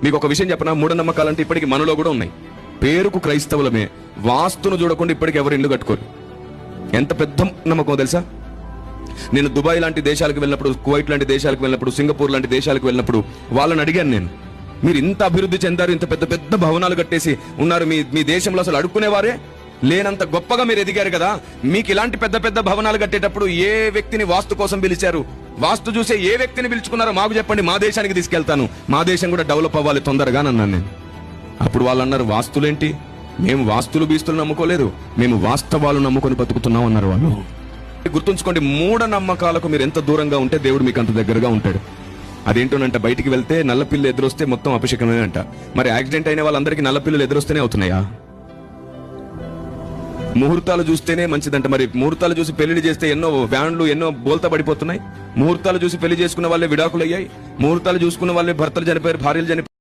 మీకు ఒక విషయం చెప్పనా, మూఢనమ్మకాలంటే ఇప్పటికి మనలో కూడా ఉన్నాయి. పేరుకు క్రైస్తవులమే, వాస్తును చూడకుండా ఇప్పటికి ఎవరు ఇల్లు కట్టుకోరు. ఎంత పెద్ద నమ్మకం తెలుసా? నేను దుబాయ్ లాంటి దేశాలకు వెళ్ళినప్పుడు, కువైట్ లాంటి దేశాలకు వెళ్ళినప్పుడు, సింగపూర్ లాంటి దేశాలకు వెళ్ళినప్పుడు వాళ్ళని అడిగాను నేను, మీరు ఇంత అభివృద్ధి చెందారు, ఇంత పెద్ద పెద్ద భవనాలు కట్టేసి ఉన్నారు, మీ దేశంలో అసలు అడుక్కునేవారే లేనంత గొప్పగా మీరు ఎదిగారు కదా, మీకు ఇలాంటి పెద్ద పెద్ద భవనాలు కట్టేటప్పుడు ఏ వ్యక్తిని వాస్తు కోసం పిలిచారు, వాస్తు చూసే ఏ వ్యక్తిని పిలుచుకున్నారో మాకు చెప్పండి, మా దేశానికి తీసుకెళ్తాను, మా దేశం కూడా డెవలప్ అవ్వాలి తొందరగా అన్నాను నేను. అప్పుడు వాళ్ళు అన్నారు, వాస్తులేంటి, మేము వాస్తులు బీస్తులు నమ్ముకోలేదు, మేము వాస్తవాలు నమ్ముకొని బతుకుతున్నాం అన్నారు వాళ్ళు. గుర్తుంచుకోండి, మూఢ నమ్మకాలకు మీరు ఎంత దూరంగా ఉంటే దేవుడు మీకు అంత దగ్గరగా ఉంటాడు. అదేంటోనంట, బయటికి వెళ్తే నల్లపిల్లు ఎదురొస్తే మొత్తం అపశకమే అంట. మరి యాక్సిడెంట్ అయిన వాళ్ళందరికీ నల్లపిల్లులు ఎదురొస్తేనే అవుతున్నాయా? ముహూర్తాలు చూస్తేనే మంచిదంట. మరి ముహూర్తాలు చూసి పెళ్లి చేస్తే ఎన్నో వ్యాన్లు ఎన్నో బోల్తా పడిపోతున్నాయి. ముహూర్తాలు చూసి పెళ్లి చేసుకున్న వాళ్ళే విడాకులు అయ్యాయి. ముహూర్తాలు చూసుకున్న వాళ్ళే భర్తలు చనిపోయారు, భార్యలు చనిపోయారు.